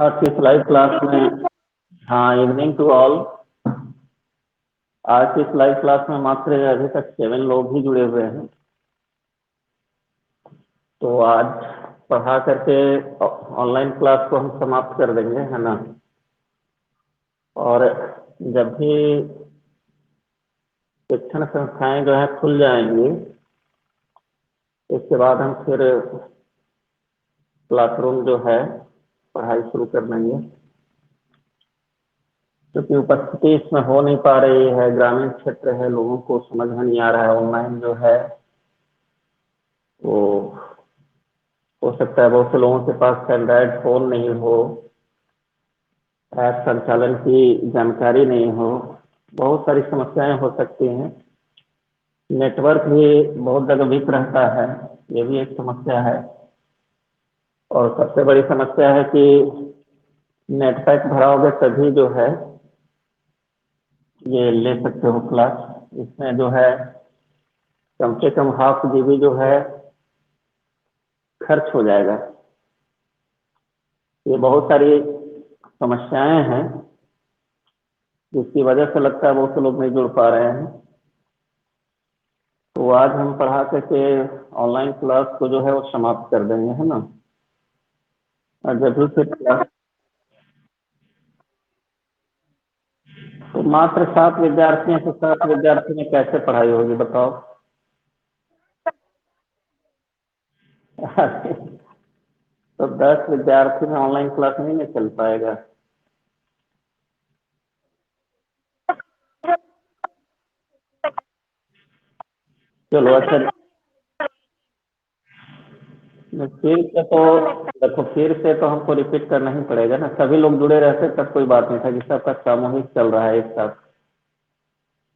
आज की इस लाइव क्लास में हाँ इवनिंग टू ऑल। आज की इस लाइव क्लास में मात्र अभी तक 7 लोग ही जुड़े हुए हैं। तो आज पढ़ा करके ऑनलाइन क्लास को हम समाप्त कर देंगे, है ना। और जब भी शिक्षण संस्थाएं जो है खुल जाएंगी, इसके बाद हम फिर क्लासरूम जो है पढ़ाई शुरू कर देंगे। क्योंकि उपस्थिति इसमें हो नहीं पा रही है, ग्रामीण क्षेत्र है, लोगों को समझ में नहीं आ रहा है। ऑनलाइन जो है वो हो सकता है बहुत से लोगों के पास एंड्रॉयड फोन नहीं हो, ऐप संचालन की जानकारी नहीं हो, बहुत सारी समस्याएं हो सकती हैं। नेटवर्क भी बहुत जगह वीक रहता है, ये भी एक समस्या है। और सबसे बड़ी समस्या है कि नेट पैक भराओगे तभी जो है ये ले सकते हो क्लास। इसमें जो है कम से कम ½ GB जो है खर्च हो जाएगा। ये बहुत सारी समस्याएं हैं जिसकी वजह से लगता है बहुत से लोग नहीं जुड़ पा रहे हैं। तो आज हम पढ़ा करके ऑनलाइन क्लास को जो है वो समाप्त कर देंगे, है ना। और जब भी फिर क्लास तो मात्र 7 विद्यार्थी हैं, तो 7 विद्यार्थी में कैसे पढ़ाई होगी बताओ। तो 10 विद्यार्थी में ऑनलाइन क्लास नहीं में चल पाएगा। चलो अच्छा, फिर से तो देखो, फिर से तो हमको रिपीट करना ही पड़ेगा ना। सभी लोग जुड़े रहते तब कोई बात नहीं था, जिस सबका सामूहिक चल रहा है एक साथ।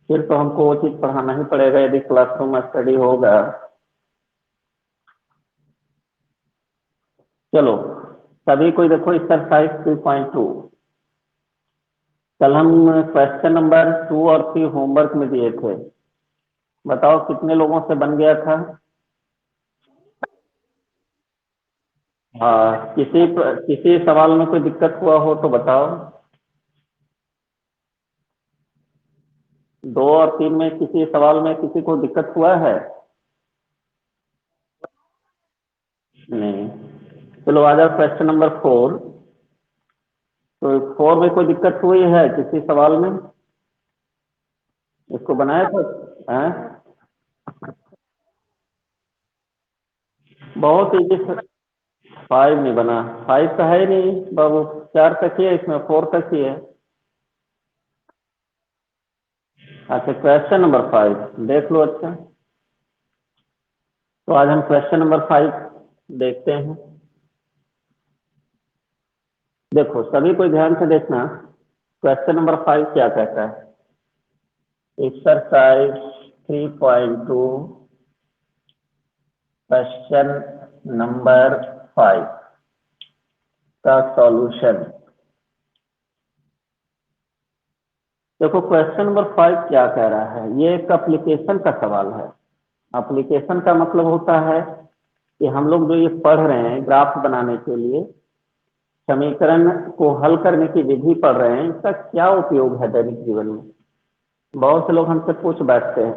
फिर तो हमको वो चीज पढ़ाना ही पड़ेगा यदि क्लासरूम स्टडी होगा। चलो सभी कोई देखो एक्सरसाइज 3.2। कल हम क्वेश्चन नंबर 2 और 3 होमवर्क में दिए थे। बताओ कितने लोगों से बन गया था। हाँ, किसी सवाल में कोई दिक्कत हुआ हो तो बताओ। 2 और 3 में किसी सवाल में किसी को दिक्कत हुआ है? नहीं। चलो आ जाओ क्वेश्चन नंबर 4। तो 4 में कोई दिक्कत हुई है किसी सवाल में? इसको बनाया था? हैं? बहुत इजी। 5 नहीं बना, 5 तो है ही नहीं बाबू। 4 तक ही है, इसमें 4 तक ही है। अच्छा क्वेश्चन नंबर 5 देख लो। अच्छा तो आज हम क्वेश्चन नंबर 5 देखते हैं। देखो सभी कोई ध्यान से देखना, क्वेश्चन नंबर 5 क्या कहता है। एक्सरसाइज 3.2 क्वेश्चन नंबर 5 का सॉल्यूशन। देखो क्वेश्चन नंबर 5 क्या कह रहा है। ये एक एप्लीकेशन का सवाल है। एप्लीकेशन का मतलब होता है कि हम लोग जो ये पढ़ रहे हैं ग्राफ बनाने के लिए, समीकरण को हल करने की विधि पढ़ रहे हैं, इसका क्या उपयोग है दैनिक जीवन में। बहुत से लोग हमसे पूछ बैठते हैं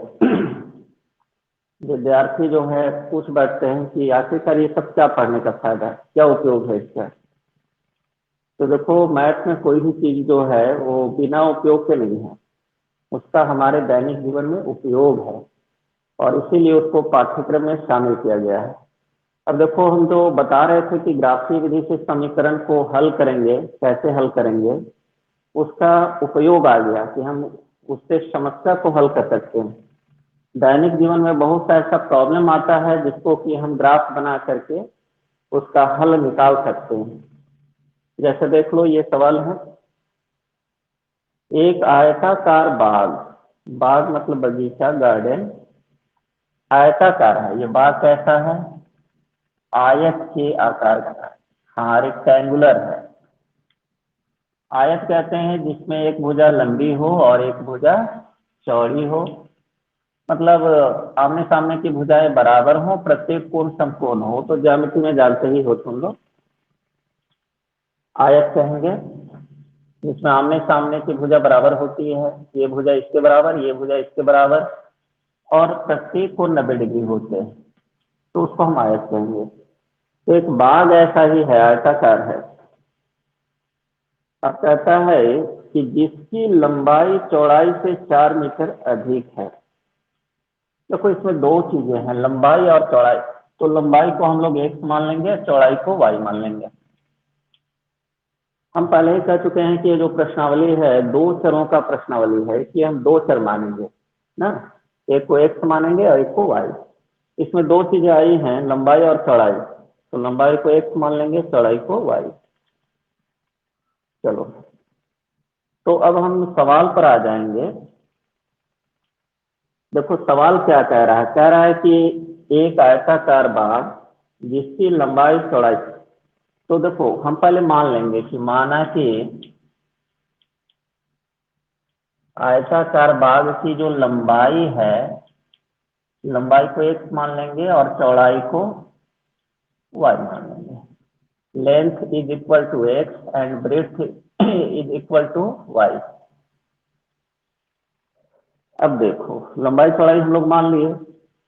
विद्यार्थी जो है पूछ बैठते हैं कि आखिरकार ये सब क्या पढ़ने का फायदा है, क्या उपयोग है इसका। तो देखो मैथ में कोई भी चीज जो है वो बिना उपयोग के नहीं है, उसका हमारे दैनिक जीवन में उपयोग है और इसीलिए उसको पाठ्यक्रम में शामिल किया गया है। अब देखो हम जो बता रहे थे कि ग्राफीय विधि से समीकरण को हल करेंगे, कैसे हल करेंगे, उसका उपयोग आ गया कि हम उससे समस्या को हल कर सकते हैं। दैनिक जीवन में बहुत सा ऐसा प्रॉब्लम आता है जिसको कि हम ग्राफ बना करके उसका हल निकाल सकते हैं। जैसे देख लो ये सवाल है, एक आयताकार बाग, बाग मतलब बगीचा, गार्डन आयताकार है। ये बाग कैसा है? आयत के आकार का है। हाँ रेक्टेंगुलर है। आयत कहते हैं जिसमें एक भुजा लंबी हो और एक भुजा चौड़ी हो, मतलब आमने सामने की भुजाएं बराबर हो, प्रत्येक कोण समकोण हो। तो ज्यामिति में जानते ही हो तुम लोग। आयत कहेंगे जिसमें आमने सामने की भुजा बराबर होती है, ये भुजा इसके बराबर, ये भुजा इसके बराबर, और प्रत्येक को 90 डिग्री होते हैं, तो उसको हम आयत कहेंगे। तो एक बाग ऐसा ही है, आयताकार है। अब कहता है कि जिसकी लंबाई चौड़ाई से 4 मीटर अधिक है। देखो इसमें दो चीजें हैं, लंबाई और चौड़ाई। तो लंबाई को हम लोग x मान लेंगे, चौड़ाई को y मान लेंगे। हम पहले ही कह चुके हैं कि ये जो प्रश्नावली है दो चरों का प्रश्नावली है, कि हम दो चर मानेंगे ना, एक को x मानेंगे और एक को y। इसमें दो चीजें आई हैं, लंबाई और चौड़ाई, तो लंबाई को x मान लेंगे, चौड़ाई को y। चलो, तो अब हम सवाल पर आ जाएंगे। देखो सवाल क्या कह रहा है, कह रहा है कि एक आयताकार बाग जिसकी लंबाई चौड़ाई, तो देखो हम पहले मान लेंगे कि माना कि आयताकार बाग की जो लंबाई है, लंबाई को x मान लेंगे और चौड़ाई को y मान लेंगे। Length is equal to x and breadth is equal to y। अब देखो लंबाई चौड़ाई हम लोग मान लिए।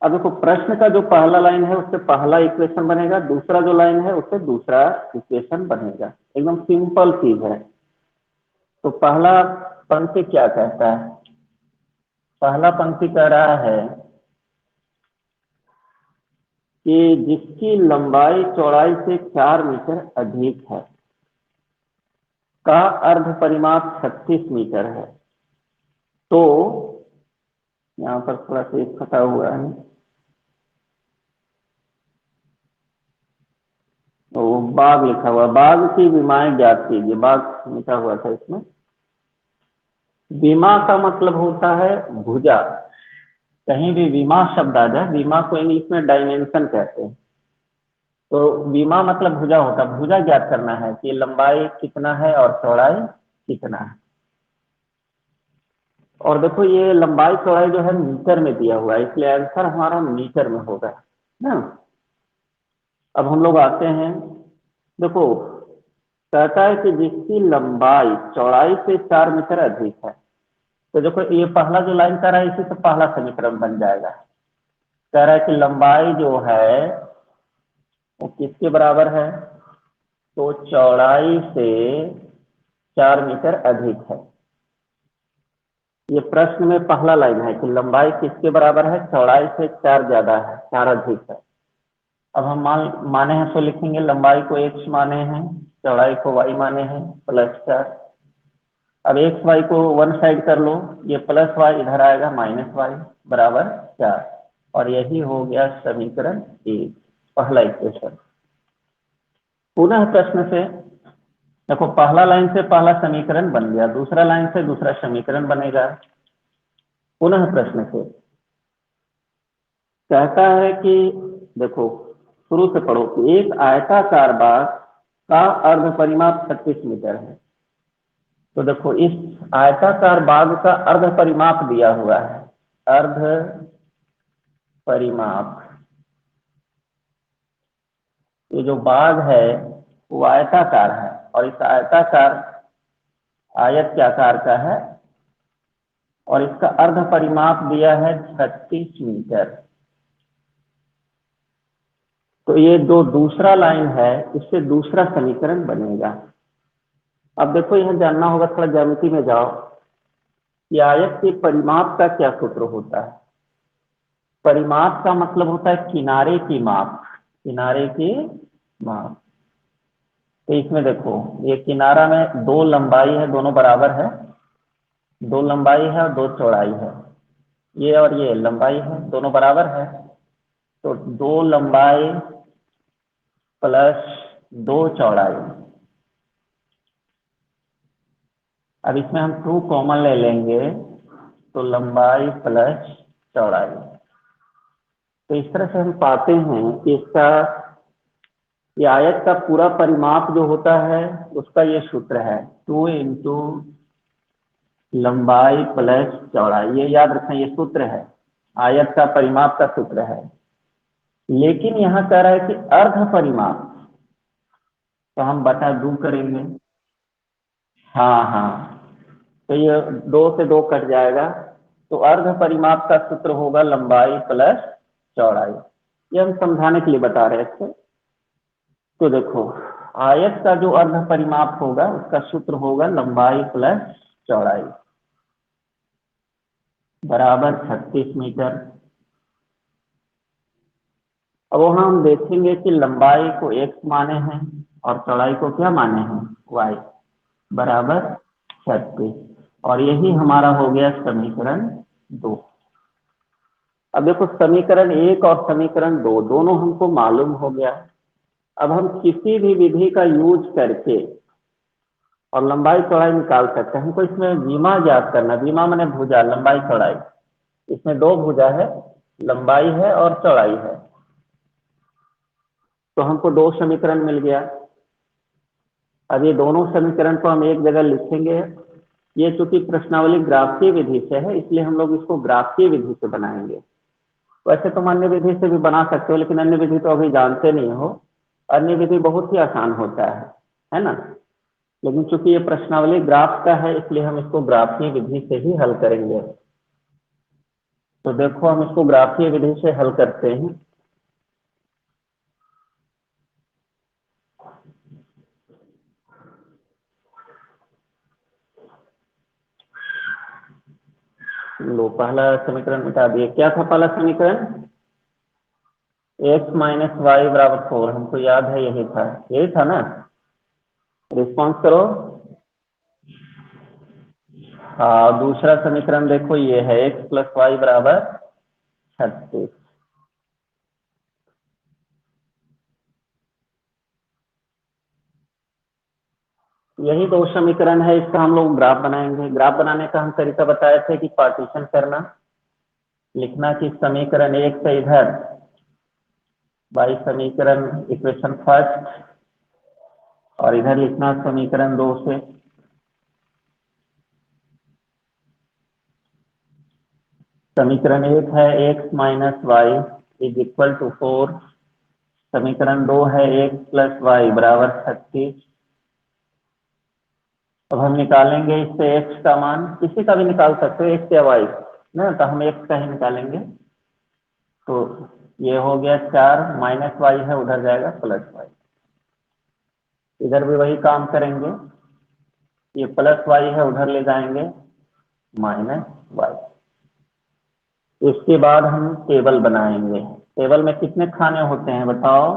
अब देखो प्रश्न का जो पहला लाइन है उससे पहला इक्वेशन बनेगा, दूसरा जो लाइन है उससे दूसरा इक्वेशन बनेगा, एकदम सिंपल चीज है। तो पहला पंक्ति क्या कहता है, पहला पंक्ति कह रहा है कि जिसकी लंबाई चौड़ाई से 4 मीटर अधिक है का अर्ध परिमाप 36 मीटर है। तो यहाँ पर थोड़ा सा एक फटा हुआ है, तो बाग लिखा हुआ, बाग की विमाएं ज्ञात कीजिए, बाग लिखा हुआ था इसमें। विमा का मतलब होता है भुजा, कहीं भी विमा शब्द आ जाए, विमा को इंग्लिश में डायमेंशन कहते हैं, तो विमा मतलब भुजा होता है। भुजा ज्ञात करना है कि लंबाई कितना है और चौड़ाई कितना है। और देखो ये लंबाई चौड़ाई जो है मीटर में दिया हुआ है, इसलिए आंसर हमारा मीटर में होगा ना। अब हम लोग आते हैं, देखो कहता है कि जिसकी लंबाई चौड़ाई से 4 मीटर अधिक है। तो देखो ये पहला जो लाइन कर रहा है इसी से पहला समीकरण बन जाएगा। कह रहा है कि लंबाई जो है वो किसके बराबर है, तो चौड़ाई से 4 मीटर अधिक है। ये प्रश्न में पहला लाइन है कि लंबाई किसके बराबर है, चौड़ाई से 4 ज्यादा है, 4 अधिक है। अब हम माने हैं तो लिखेंगे लंबाई को x माने हैं, चौड़ाई को y माने हैं, +4। अब x y को वन साइड कर लो, ये +y इधर आएगा -y बराबर 4, और यही हो गया समीकरण 1, पहला इक्वेशन। पुनः प्रश्न से देखो पहला लाइन से पहला समीकरण बन गया, दूसरा लाइन से दूसरा समीकरण बनेगा। पुनः प्रश्न से कहता है कि देखो शुरू से पढ़ो कि एक आयताकार बाग का अर्ध परिमाप 36 मीटर है। तो देखो इस आयताकार बाग का अर्ध परिमाप दिया हुआ है, अर्ध परिमाप। ये जो बाग है वो आयताकार है, और इस आयताकार आयत के आकार का है, और इसका अर्ध परिमाप दिया है 36 मीटर। तो ये जो दूसरा लाइन है इससे दूसरा समीकरण बनेगा। अब देखो यह जानना होगा, थोड़ा ज्यामिति में जाओ कि आयत के परिमाप का क्या सूत्र होता है। परिमाप का मतलब होता है किनारे की माप, किनारे की माप। तो इसमें देखो ये किनारा में दो लंबाई है, दोनों बराबर है, दो लंबाई है और दो चौड़ाई है, ये और ये लंबाई है, दोनों बराबर है। तो दो लंबाई प्लस दो चौड़ाई। अब इसमें हम 2 कॉमन ले लेंगे, तो लंबाई प्लस चौड़ाई। तो इस तरह से हम पाते हैं कि इसका ये आयत का पूरा परिमाप जो होता है उसका ये सूत्र है, 2 इंटू लंबाई प्लस चौड़ाई। ये याद रखें, ये सूत्र है, आयत का परिमाप का सूत्र है। लेकिन यहाँ कह रहा है कि अर्ध परिमाप, तो हम बटा 2 करेंगे। हाँ हाँ, तो ये 2 से 2 कट जाएगा, तो अर्ध परिमाप का सूत्र होगा लंबाई प्लस चौड़ाई। ये हम समझाने के लिए बता रहे थे। तो देखो, आयत का जो अर्ध परिमाप होगा उसका सूत्र होगा लंबाई प्लस चौड़ाई बराबर 36 मीटर। अब वहां हम देखेंगे कि लंबाई को x माने हैं और चौड़ाई को क्या माने हैं, y, बराबर 36। और यही हमारा हो गया समीकरण 2। अब देखो, समीकरण 1 और समीकरण 2 दोनों हमको मालूम हो गया। अब हम किसी भी विधि का यूज करके और लंबाई चौड़ाई निकाल सकते हैं। हमको इसमें विमा ज्ञात करना, विमा माने भुजा, लंबाई चौड़ाई। इसमें 2 भुजा है, लंबाई है और चौड़ाई है। तो हमको 2 समीकरण मिल गया। अब ये दोनों समीकरण को हम एक जगह लिखेंगे। ये चूंकि प्रश्नावली ग्राफीय विधि से है, इसलिए हम लोग इसको ग्राफीय विधि से बनाएंगे। वैसे तो अन्य विधि से भी बना सकते हो, लेकिन अन्य विधि तो अभी जानते नहीं हो। अन्य विधि बहुत ही आसान होता है ना। लेकिन चूंकि ये प्रश्नावली ग्राफ का है, इसलिए हम इसको ग्राफीय विधि से ही हल करेंगे। तो देखो, हम इसको ग्राफीय विधि से हल करते हैं। लो, पहला समीकरण मिटा दिए। क्या था पहला समीकरण? x माइनस वाई बराबर 4। हमको याद है, यही था ना। रिस्पॉन्स करो। हाँ, दूसरा समीकरण देखो, ये है x प्लस वाई बराबर 36। यही 2 समीकरण है। इसका हम लोग ग्राफ बनाएंगे। ग्राफ बनाने का हम तरीका बताए थे कि पार्टीशन करना, लिखना कि समीकरण 1 से इधर बाई समीकरण इक्वेशन फर्स्ट, और इधर लिखना समीकरण 2 से। समीकरण 1 है x minus y is equal to 4। समीकरण 2 है x प्लस वाई बराबर 36। अब हम निकालेंगे इससे x का मान, किसी का भी निकाल सकते हो, x या y ना, तो हम x का ही निकालेंगे। तो ये हो गया 4, माइनस वाई है उधर जाएगा प्लस वाई। इधर भी वही काम करेंगे, ये प्लस वाई है उधर ले जाएंगे माइनस वाई। इसके बाद हम टेबल बनाएंगे। टेबल में कितने खाने होते हैं बताओ,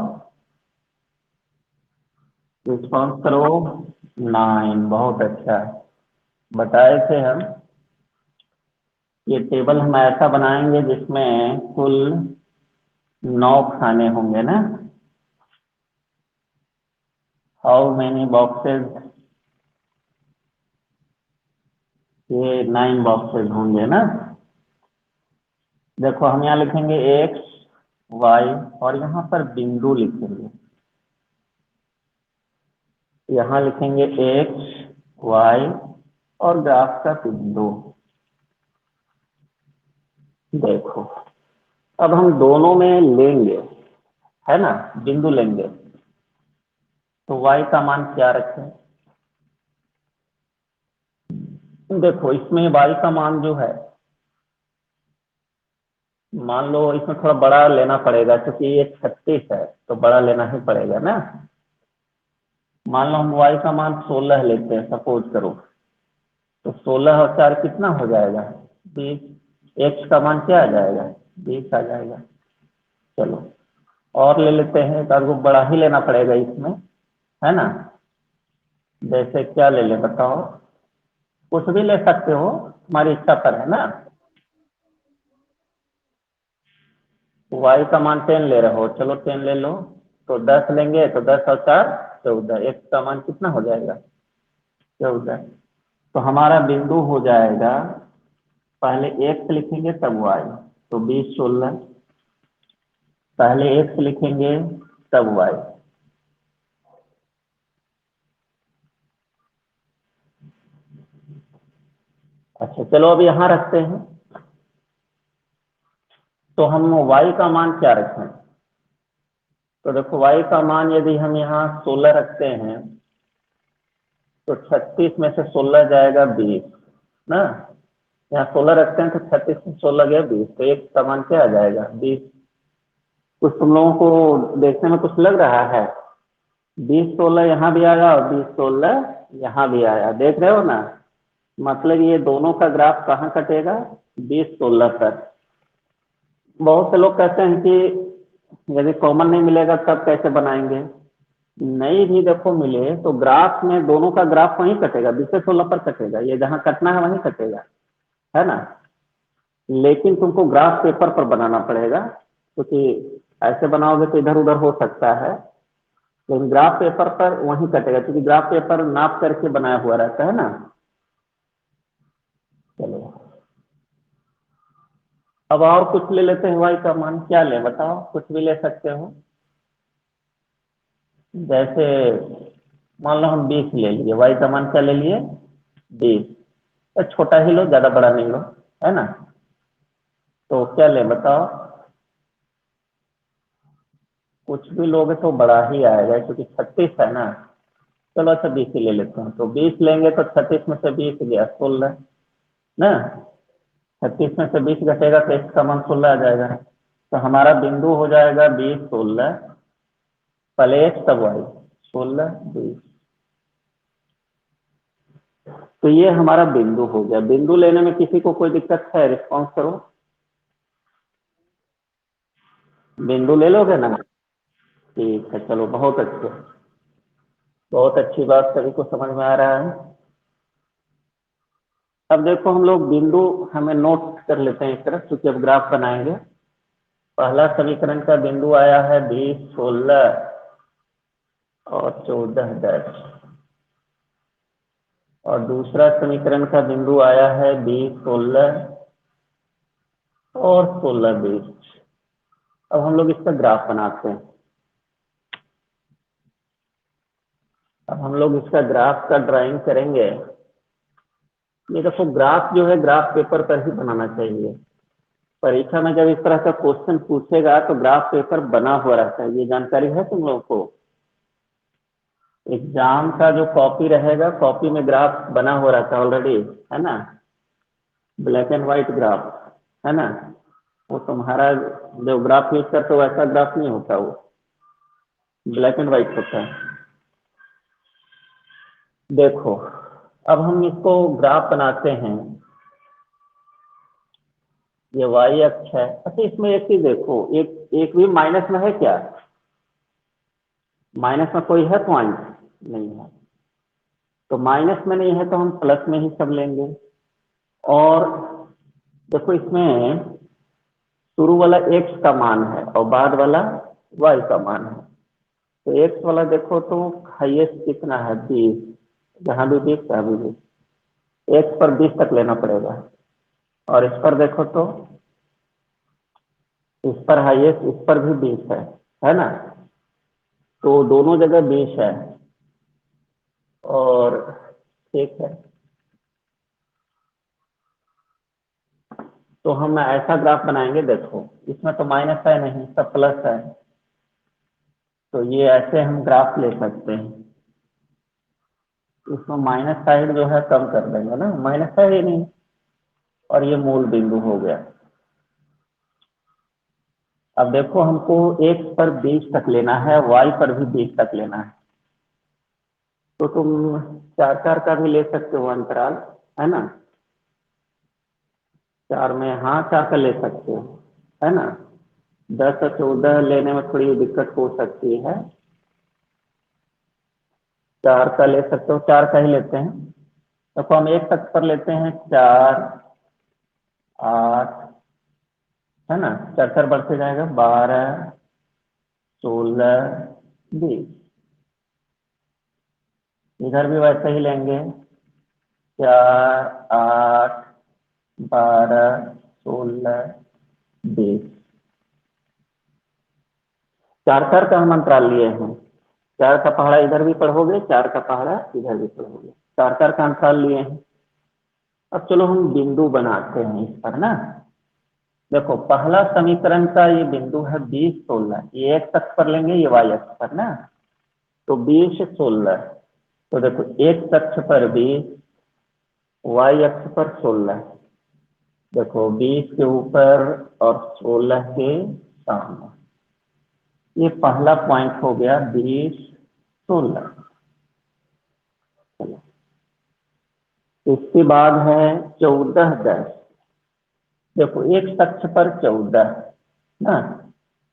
रिस्पॉन्स करो। 9। बहुत अच्छा, बताए थे हम। ये टेबल हम ऐसा बनाएंगे जिसमें कुल 9 खाने होंगे ना। How many boxes? ये 9 बॉक्सेस होंगे ना। देखो, हम यहाँ लिखेंगे x y और यहाँ पर बिंदु लिखेंगे। यहाँ लिखेंगे x y और ग्राफ का बिंदु। देखो, अब हम दोनों में लेंगे, है ना, बिंदु लेंगे। तो y का मान क्या रखें? देखो, इसमें y का मान जो है, मान लो इसमें थोड़ा बड़ा लेना पड़ेगा, क्योंकि ये 36 है तो बड़ा लेना ही पड़ेगा ना। मान लो हम y का मान 16 लेते हैं, सपोज करो। तो 16 और 4 कितना हो जाएगा? 20। x का मान क्या आ जाएगा? 20 आ जाएगा। चलो, और ले लेते हैं, तो आपको बड़ा ही लेना पड़ेगा इसमें, है ना। जैसे क्या ले ले बताओ, कुछ भी ले सकते हो, हमारी इच्छा पर है ना। y का मान 10 ले रहे हो, चलो 10 ले लो। तो 10 लेंगे तो 10 और 4 14। x का मान कितना हो जाएगा? 14। तो हमारा बिंदु हो जाएगा, पहले x लिखेंगे तब y। तो 20 16, पहले x लिखेंगे तब y। अच्छा, चलो अब यहाँ रखते हैं। तो हम y का मान क्या रखें? तो देखो, y का मान यदि हम यहाँ 16 रखते हैं, तो 36 में से 16 जाएगा 20 ना, यहाँ 16 रखते हैं तो 36 में 16 गया 20, तो एक समान क्या आ जाएगा 20। कुछ तुम लोगों को देखने में कुछ लग रहा है? 20 16 यहाँ भी आया और 20 16 यहाँ भी आया, देख रहे हो ना? मतलब ये दोनों का ग्राफ कहाँ कटेगा? 20 16 पर। बहुत से लोग कहते हैं कि यदि कॉमन नहीं मिलेगा तब कैसे बनाएंगे? नहीं भी देखो मिले तो ग्राफ में दोनों का ग्राफ वहीं कटेगा, 20 16 पर कटेगा, ये जहाँ कटना है वहीं कटेगा, है ना? लेकिन तुमको ग्राफ पेपर पर बनाना पड़ेगा, क्योंकि ऐसे बनाओगे तो इधर उधर हो सकता है, लेकिन ग्राफ पेपर पर वहीं कटेगा, क्योंकि ग्राफ पेपर नाप करके बनाया हुआ रहता है ना। चलो अब और कुछ ले लेते हैं, y का मान क्या ले बताओ, कुछ भी ले सकते हो। जैसे मान लो हम 20 ले लिए, y का मान क्या ले लिए? 20। तो छोटा ही लो, ज्यादा बड़ा नहीं लो, है ना? तो क्या ले बताओ? कुछ भी लोगे तो बड़ा ही आएगा, क्योंकि 36 है ना। चलो अच्छा 20 ही ले लेते हैं, तो 20 लेंगे तो 36 में से 20 गया 16 ना, 36 में से 20 घटेगा तो x का मान 16 आ जाएगा। तो हमारा बिंदु हो जाएगा 20 16, पहले x तब y, 16 20। तो ये हमारा बिंदु हो गया। बिंदु लेने में किसी को कोई दिक्कत है? रिस्पॉन्स करो। बिंदु ले लोगे ना? ठीक है, चलो बहुत अच्छे, बहुत अच्छी बात, सभी को समझ में आ रहा है। अब देखो हम लोग बिंदु हमें नोट कर लेते हैं एक तरफ, क्योंकि अब ग्राफ बनाएंगे। पहला समीकरण का बिंदु आया है 20 16 और 14 10, और दूसरा समीकरण का बिंदु आया है 20 16 और 16 20। अब हम लोग इसका ग्राफ बनाते हैं। अब हम लोग इसका ग्राफ का ड्राइंग करेंगे। ये देखो ग्राफ जो है ग्राफ पेपर पर ही बनाना चाहिए। परीक्षा में जब इस तरह का क्वेश्चन पूछेगा तो ग्राफ पेपर बना हुआ रहता है, ये जानकारी है तुम लोगों को? एग्जाम का जो कॉपी रहेगा, कॉपी में ग्राफ बना हुआ रहता है ऑलरेडी, है ना? ब्लैक एंड व्हाइट ग्राफ, है ना? वो तुम्हारा जो ग्राफ यूज करते हो वैसा ग्राफ नहीं होता, वो ब्लैक एंड व्हाइट होता है। देखो अब हम इसको ग्राफ बनाते हैं। ये वाई अक्ष है। अच्छा इसमें एक चीज देखो, एक एक भी माइनस में है क्या? माइनस में कोई है पॉइंट? नहीं है। तो माइनस में नहीं है तो हम प्लस में ही सब लेंगे। और देखो इसमें शुरू वाला x का मान है और बाद वाला y का मान है। तो x वाला देखो तो हाईएस्ट कितना है? 20, जहां भी 20 तहाँ भी 20, x पर 20 तक लेना पड़ेगा। और इस पर देखो तो इस पर हाईएस्ट, इस पर भी 20 है ना? तो दोनों जगह 20 है। और ठीक है, तो हम ऐसा ग्राफ बनाएंगे। देखो इसमें तो माइनस है नहीं, सब प्लस है, तो ये ऐसे हम ग्राफ ले सकते हैं। इसमें माइनस साइड जो है कम कर देंगे ना, माइनस है ही नहीं, और ये मूल बिंदु हो गया। अब देखो हमको x पर 20 तक लेना है, y पर भी 20 तक लेना है। तो तुम 4 4 का भी ले सकते हो अंतराल, है ना? 4 में, हाँ 4 का ले सकते हो, है ना? 10 और 14 लेने में थोड़ी दिक्कत हो सकती है, 4 का ले सकते हो, 4 का ही लेते हैं। देखो हम एक तक पर लेते हैं, 4 8, है ना? 4 4 बढ़ते जाएगा, 12 16 20। इधर भी वैसे ही लेंगे, 4 8 12 16 20। 4 4 का हम अंतराल लिए हैं। 4 का पहाड़ा इधर भी पढ़ोगे, 4 का पहाड़ा इधर भी पढ़ोगे, 4 4 का अंतराल लिए हैं। अब चलो हम बिंदु बनाते हैं इस पर ना। देखो पहला समीकरण का ये बिंदु है 20 16, ये x अक्ष पर लेंगे, ये y अक्ष पर ना। तो 20 16, तो देखो एक्स अक्ष पर 20, वाई अक्ष पर 16। देखो 20 के ऊपर और 16 के सामने। ये पहला पॉइंट हो गया 20, 16। इसके बाद है 14, 10। देखो एक अक्ष पर 14 ना,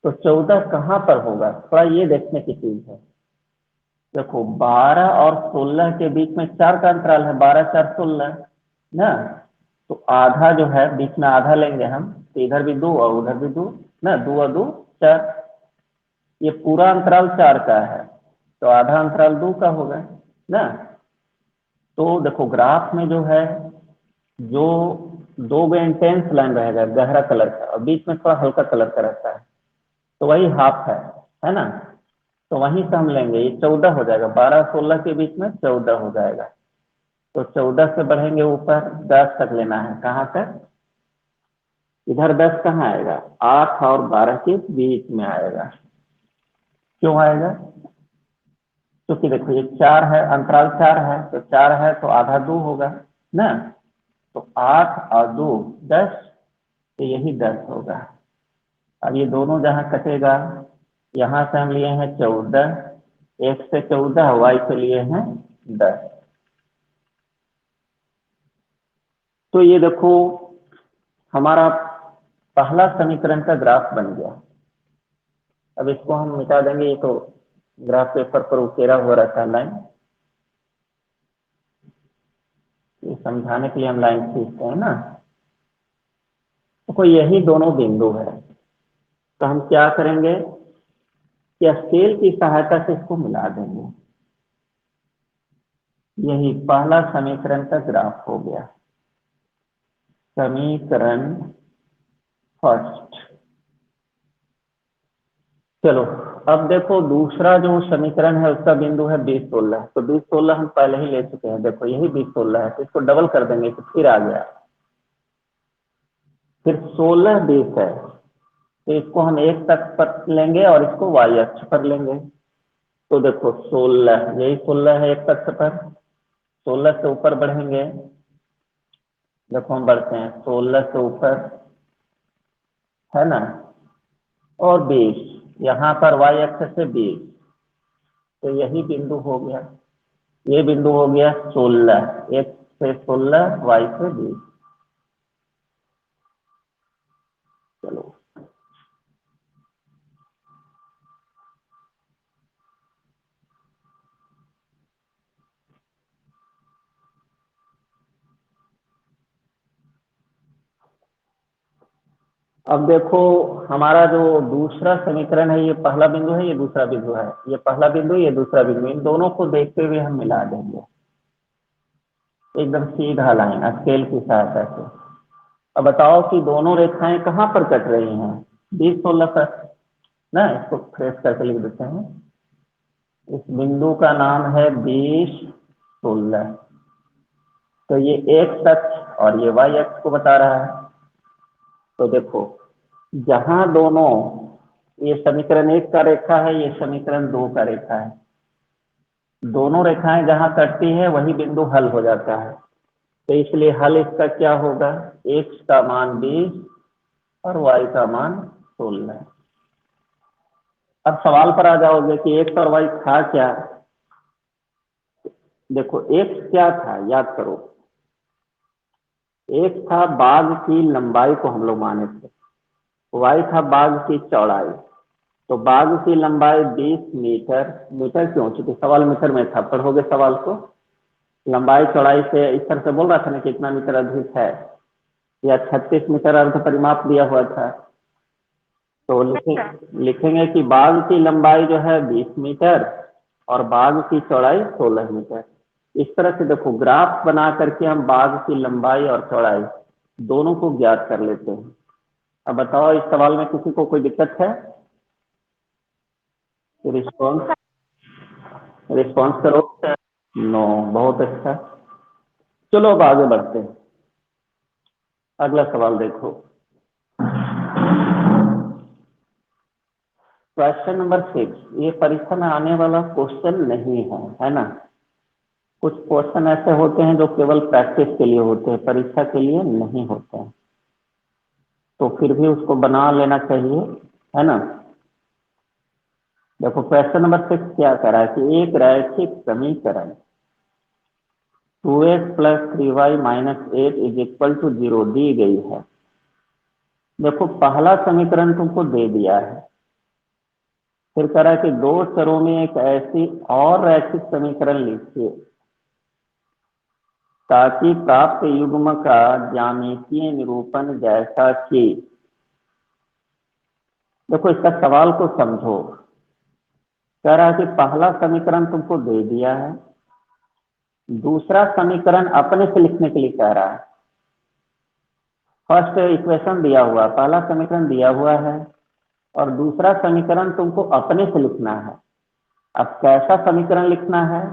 तो 14 कहाँ पर होगा, थोड़ा ये देखने की चीज है। देखो 12 और 16 के बीच में 4 का अंतराल है, 12 4 16 ना। तो आधा जो है बीच में आधा लेंगे हम, तो इधर भी 2 और उधर भी 2 ना, 2 और 2 4। ये पूरा अंतराल 4 का है, तो आधा अंतराल 2 का होगा ना। तो देखो ग्राफ में जो है, जो 2 में इंटेंस लाइन रहेगा गहरा कलर का, और बीच में थोड़ा हल्का कलर का रहता है, तो वही हाफ है ना। तो वहीं से हम लेंगे, ये 14 हो जाएगा, 12 16 के बीच में 14 हो जाएगा। तो 14 से बढ़ेंगे ऊपर 10 तक लेना है। कहाँ तक? इधर 10 कहाँ आएगा, 8 और 12 के बीच में आएगा। क्यों आएगा? क्योंकि देखो ये 4 है, अंतराल 4 है, तो 4 है तो आधा 2 होगा ना। तो 8 और 2 10, तो यही 10 होगा। अब ये दोनों जहां कटेगा, यहां से हम लिए हैं 14, एक से 14, वाई से लिए हैं 10। तो ये देखो हमारा पहला समीकरण का ग्राफ बन गया। अब इसको हम मिटा देंगे, ये तो ग्राफ पेपर पर उकेरा हो रहा था लाइन, ये समझाने के लिए हम लाइन खींचते हैं ना। तो यही दोनों बिंदु है, तो हम क्या करेंगे कि स्केल की सहायता से इसको मिला देंगे। यही पहला समीकरण का ग्राफ हो गया, समीकरण फर्स्ट। चलो अब देखो दूसरा जो समीकरण है उसका बिंदु है 20 16। तो 20 16 हम पहले ही ले चुके हैं, देखो यही 20 16 है, तो इसको डबल कर देंगे तो फिर आ गया। फिर 16 20 है, तो इसको हम एक तक पर लेंगे और इसको वाई अक्ष पर लेंगे। तो देखो 16, यही 16 है एक अक्ष पर, 16 से ऊपर बढ़ेंगे। देखो हम बढ़ते हैं 16 से ऊपर, है ना, और 20, यहाँ पर वाई अक्ष से 20, तो यही बिंदु हो गया। ये बिंदु हो गया 16, एक से 16, वाई से 20। चलो अब देखो हमारा जो दूसरा समीकरण है, ये पहला बिंदु है, ये दूसरा बिंदु है, ये पहला बिंदु, ये दूसरा बिंदु, इन दोनों को देखते हुए हम मिला देंगे एकदम सीधा लाइन स्केल की सहायता से। अब बताओ कि दोनों रेखाएं कहाँ पर कट रही हैं, 20 16 पर ना। इसको फ्रेश करके लिख देते हैं, इस बिंदु का नाम है 20 16। तो ये एक्स अक्ष और ये वाई अक्ष को बता रहा है। तो देखो जहां दोनों, ये समीकरण 1 का रेखा है, ये समीकरण 2 का रेखा है, दोनों रेखाएं जहां कटती है वही बिंदु हल हो जाता है। तो इसलिए हल इसका क्या होगा, एक्स का मान 20 और वाई का मान 16। अब सवाल पर आ जाओगे कि एक्स और वाई था क्या। देखो एक्स क्या था, याद करो, एक्स था बाग की लंबाई को हम लोग माने थे, वाई था बाग की चौड़ाई। तो बाग की लंबाई 20 मीटर, मीटर क्यों, चूंकि सवाल मीटर में था, पढ़ोगे सवाल को, लंबाई चौड़ाई से इस तरह से बोल रहा था ना कितना मीटर अधिक है, या 36 मीटर अर्ध परिमाप दिया हुआ था। तो लिखेंगे कि बाग की लंबाई जो है 20 मीटर और बाग की चौड़ाई 16 मीटर। इस तरह से देखो ग्राफ बना करके हम बाग की लंबाई और चौड़ाई दोनों को ज्ञात कर लेते हैं। अब बताओ इस सवाल में किसी को कोई दिक्कत है? रिस्पॉन्स रिस्पॉन्स करो। नो, बहुत अच्छा। चलो अब आगे बढ़ते हैं, अगला सवाल देखो, क्वेश्चन नंबर 6। ये परीक्षा में आने वाला क्वेश्चन नहीं है, है ना। कुछ क्वेश्चन ऐसे होते हैं जो केवल प्रैक्टिस के लिए होते हैं, परीक्षा के लिए नहीं होते हैं, तो फिर भी उसको बना लेना चाहिए, है ना। देखो क्वेश्चन नंबर 6 क्या कह रहा है कि एक रैखिक समीकरण 2x plus 3y minus 8 is equal to 0 दी गई है। देखो पहला समीकरण तुमको दे दिया है, फिर कह रहा है कि दो चरों में एक ऐसी और रैखिक समीकरण लिखिए ताकि प्राप्त युग्म का ज्यामितीय निरूपण जैसा कि। देखो इसका सवाल को समझो। कह रहा है कि पहला समीकरण तुमको दे दिया है, दूसरा समीकरण अपने से लिखने के लिए कह रहा है। फर्स्ट इक्वेशन दिया हुआ, पहला समीकरण दिया हुआ है और दूसरा समीकरण तुमको अपने से लिखना है। अब कैसा समीकरण लिखना है?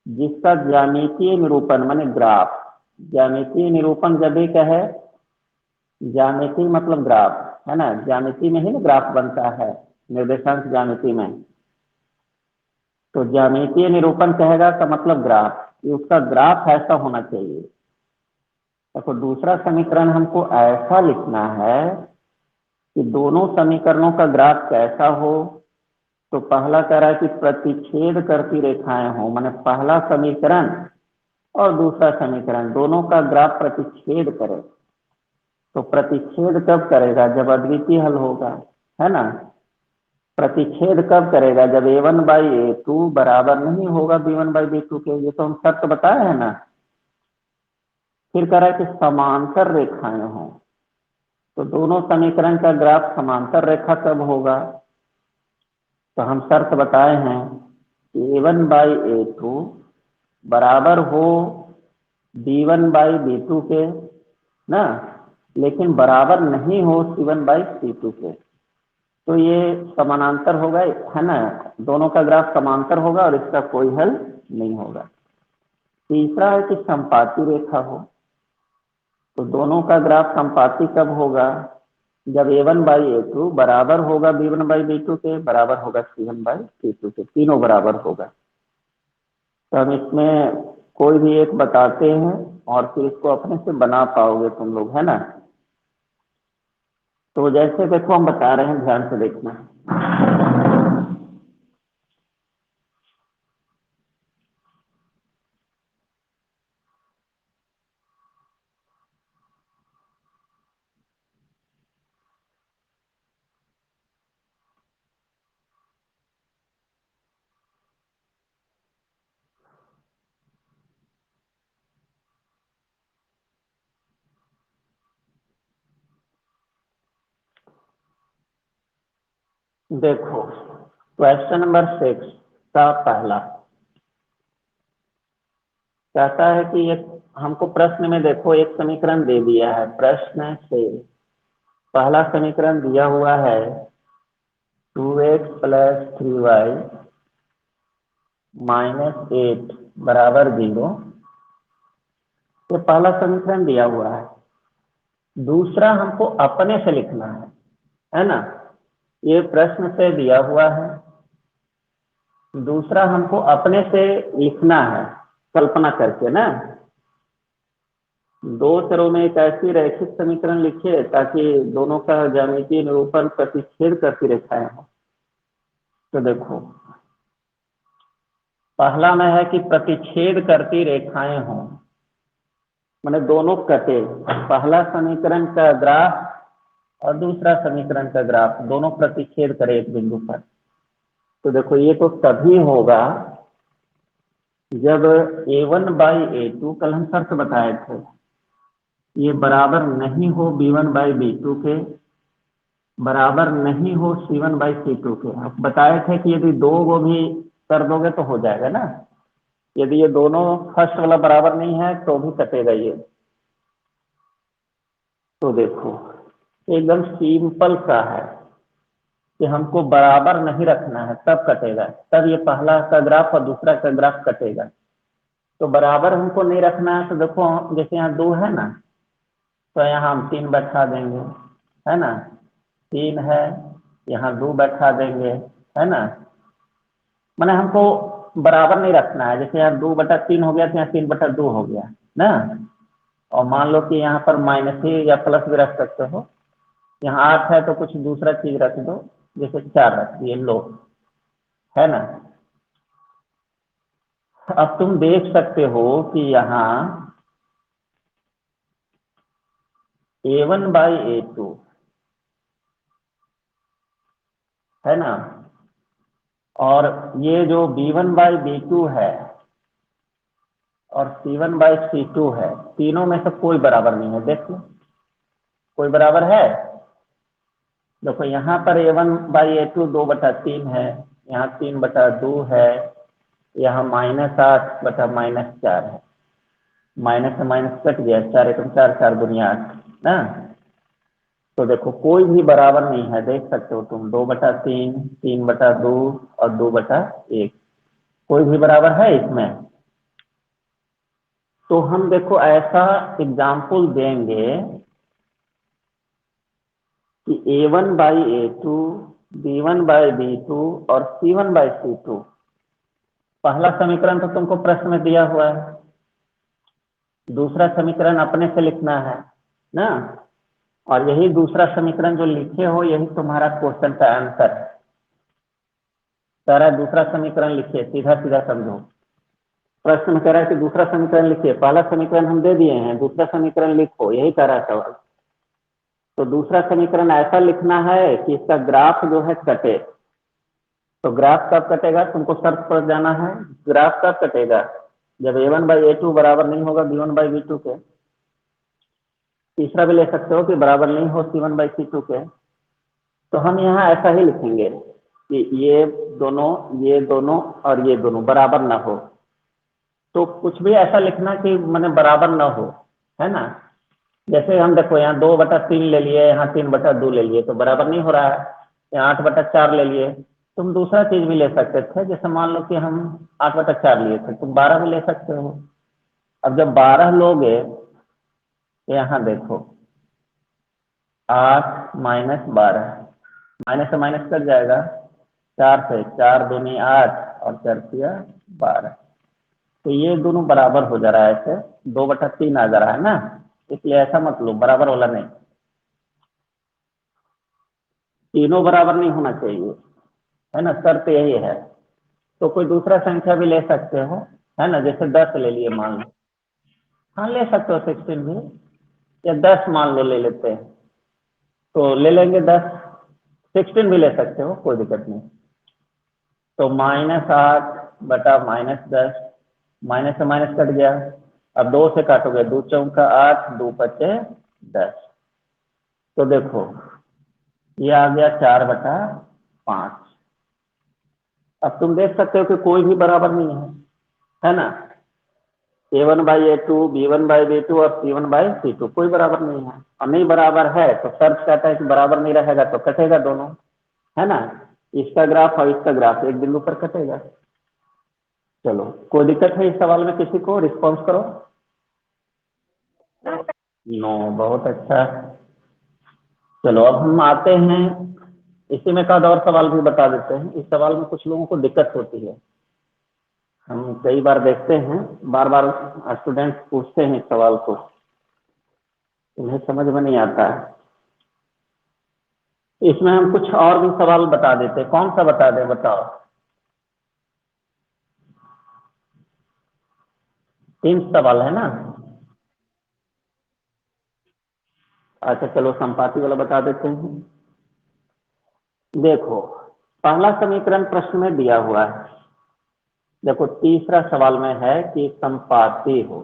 जिसका ज्यामितीय निरूपण माने ग्राफ, ज्यामितीय निरूपण जब एक है, ज्यामिति मतलब ग्राफ, है ना, ज्यामिति में ही ना ग्राफ बनता है, निर्देशांक ज्यामिति में। तो ज्यामितीय निरूपण कहेगा का मतलब ग्राफ, कि उसका ग्राफ ऐसा होना चाहिए। देखो दूसरा समीकरण हमको ऐसा लिखना है कि दोनों समीकरणों का ग्राफ कैसा हो। तो पहला कह रहा है कि प्रतिच्छेद करती रेखाएं हो, माने पहला समीकरण और दूसरा समीकरण दोनों का ग्राफ प्रतिच्छेद करे। तो प्रतिच्छेद कब करेगा? जब अद्वितीय हल होगा, है ना। प्रतिच्छेद कब करेगा? जब a1 बाई a2 बराबर नहीं होगा b1 बाई b2 के। ये तो हम शर्त बताए हैं ना। फिर कह रहा है कि समांतर रेखाएं हों, तो दोनों समीकरण का ग्राफ समांतर रेखा कब होगा? तो हम शर्त बताए हैं कि a1 बाई a2 बराबर हो b1 बाई b2 के ना, लेकिन बराबर नहीं हो c1 बाई c2 के। तो ये समानांतर होगा, है ना, दोनों का ग्राफ समांतर होगा और इसका कोई हल नहीं होगा। तीसरा है कि संपाती रेखा हो, तो दोनों का ग्राफ संपाती कब होगा? जब a1 बाई a2 बराबर होगा b1 बाई b2 के, बराबर होगा c1 बाई c2 के, तीनों बराबर होगा। तो हम इसमें कोई भी एक बताते हैं और फिर इसको अपने से बना पाओगे तुम लोग, है ना। तो जैसे देखो हम बता रहे हैं, ध्यान से देखना। देखो क्वेश्चन नंबर 6 का पहला कहता है कि एक हमको प्रश्न में देखो एक समीकरण दे दिया है। प्रश्न से पहला समीकरण दिया हुआ है 2x प्लस 3y माइनस 8 बराबर 0। ये पहला समीकरण दिया हुआ है। दूसरा हमको अपने से लिखना है ना। ये प्रश्न से दिया हुआ है, दूसरा हमको अपने से लिखना है कल्पना करके ना। दो चरों में एक ऐसी रैखिक समीकरण लिखिए ताकि दोनों का ज्यामितीय निरूपण प्रतिच्छेद करती रेखाएं हो। तो देखो पहला में है कि प्रतिच्छेद करती रेखाएं हों, माने दोनों कटे। पहला समीकरण का ग्राफ और दूसरा समीकरण का ग्राफ दोनों प्रतिच्छेद करे एक बिंदु पर। तो देखो ये तो तभी होगा जब a1 बाई a2 कल हम शर्त बताए थे, ये बराबर नहीं हो b1 बाई b2 के, बराबर नहीं हो c1 बाई c2 के। अब बताए थे कि यदि दो को भी कर दोगे तो हो जाएगा ना। यदि ये दोनों फर्स्ट वाला बराबर नहीं है तो भी कटेगा ये। तो देखो एकदम सिंपल सा है कि हमको बराबर नहीं रखना है तब कटेगा, तब ये पहला का ग्राफ और दूसरा का ग्राफ कटेगा। तो बराबर हमको नहीं रखना है, तो देखो जैसे यहाँ 2 है ना, तो यहाँ हम 3 बैठा देंगे, है ना। 3 है, यहाँ 2 बैठा देंगे, है ना। माने हमको बराबर नहीं रखना है। जैसे यहाँ 2/3 हो गया तो यहाँ 3/2 हो गया ना। और मान लो कि यहाँ पर माइनस ही या प्लस भी रख सकते हो। यहाँ 8 है तो कुछ दूसरा चीज रख दो, जैसे 4 रख दिए, लो, है ना। अब तुम देख सकते हो कि यहाँ A1/A2 है ना, और ये जो B1/B2 है और C1/C2 है, तीनों में से कोई बराबर नहीं है। देख लो, कोई बराबर है? देखो यहाँ पर A1/A2 2/3 है, यहाँ 3/2 है, यहाँ -8/-4 है। माइनस से माइनस कट गया, 4 एकम 4, 4 दूनी 8 ना। तो देखो कोई भी बराबर नहीं है, देख सकते हो तुम, 2/3, 3/2 और 2/1, कोई भी बराबर है इसमें। तो हम देखो ऐसा एग्जाम्पल देंगे कि A1/A2, B1/B2 और C1/C2, पहला समीकरण तो तुमको प्रश्न में दिया हुआ है, दूसरा समीकरण अपने से लिखना है ना, और यही दूसरा समीकरण जो लिखे हो यही तुम्हारा क्वेश्चन का आंसर है। सारा दूसरा समीकरण लिखिए, सीधा सीधा समझो। प्रश्न में कह रहा है कि दूसरा समीकरण लिखिए, पहला समीकरण हम दे दिए हैं, दूसरा समीकरण लिखो, यही कह रहा है सवाल। तो दूसरा समीकरण ऐसा लिखना है कि इसका ग्राफ जो है कटे। तो ग्राफ कब कटेगा, तुमको शर्त पर जाना है। ग्राफ कब कटेगा, जब A1/A2 बराबर नहीं होगा B1/B2 के। तीसरा भी ले सकते हो कि बराबर नहीं हो C1/C2 के। तो हम यहाँ ऐसा ही लिखेंगे कि ये दोनों और ये दोनों बराबर ना हो। तो कुछ भी ऐसा लिखना कि मैंने बराबर ना हो, है ना। जैसे हम देखो यहाँ 2/3 ले लिए, यहाँ 3/2 ले लिए, तो बराबर नहीं हो रहा है। यहाँ 8/4 ले लिए। तुम दूसरा चीज भी ले सकते थे, जैसे मान लो कि हम 8/4 लिए थे, तुम 12 भी ले सकते हो। अब जब 12 लोगे तो यहाँ देखो 8 - 12, माइनस से माइनस कट जाएगा, 4 से 4 दूनी 8 और 4 तिया 12। तो ये दोनों बराबर हो जा रहा है, ऐसे 2/3 आ जा रहा है ना, इसलिए ऐसा मत लो, बराबर वाला नहीं, तीनों बराबर नहीं होना चाहिए, है ना, शर्त यही है। तो कोई दूसरा संख्या भी ले सकते हो, है ना, जैसे 10 ले लिए मान लो। हाँ ले सकते हो 16 भी, या 10 मान लो ले लेते हैं, तो ले लेंगे 10, 16 भी ले सकते हो, कोई दिक्कत नहीं। तो -8/-10, माइनस से माइनस कट गया। अब 2 से काटोगे, 2 चौका 8, 2 पचे 10। तो देखो ये आ गया 4/5। अब तुम देख सकते हो कि कोई भी बराबर नहीं है ना। A1/A2, B1/B2 और C1/C2 कोई बराबर नहीं है, और नहीं बराबर है तो शर्त कहता है कि बराबर नहीं रहेगा तो कटेगा दोनों, है ना। इसका ग्राफ और इसका ग्राफ एक बिंदु पर कटेगा। चलो, कोई दिक्कत है इस सवाल में, किसी को रिस्पॉन्स करो। नो, बहुत अच्छा। चलो अब हम आते हैं, इसी में का और सवाल भी बता देते हैं। इस सवाल में कुछ लोगों को दिक्कत होती है, हम कई बार देखते हैं, बार बार स्टूडेंट्स पूछते हैं इस सवाल को, उन्हें समझ में नहीं आता है। इसमें हम कुछ और भी सवाल बता देते, कौन सा बता दें बताओ। 3 सवाल है ना। अच्छा चलो संपाति वाला बता देते हैं। देखो पहला समीकरण प्रश्न में दिया हुआ है, देखो तीसरा सवाल में है कि संपाति हो।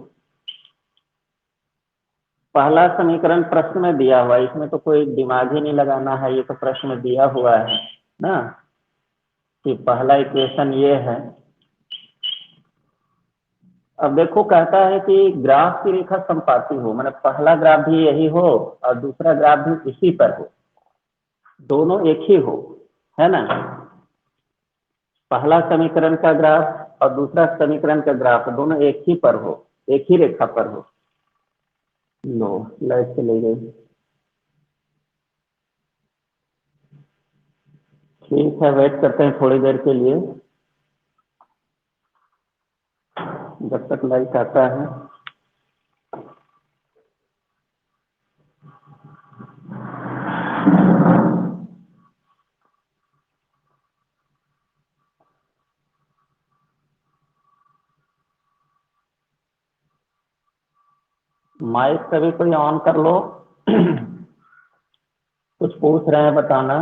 पहला समीकरण प्रश्न में दिया हुआ है, इसमें तो कोई दिमाग ही नहीं लगाना है, ये तो प्रश्न में दिया हुआ है ना, कि पहला इक्वेशन ये है। अब देखो कहता है कि ग्राफ की रेखा संपाती हो, मतलब पहला ग्राफ भी यही हो और दूसरा ग्राफ भी इसी पर हो, दोनों एक ही हो, है ना। पहला समीकरण का ग्राफ और दूसरा समीकरण का ग्राफ दोनों एक ही पर हो, एक ही रेखा पर हो। लो लाइट चली गई। ठीक है, वेट करते हैं थोड़ी देर के लिए। जब तक लाइट आता है। माइक कभी कोई ऑन कर लो। कुछ पूछ रहे हैं, बताना।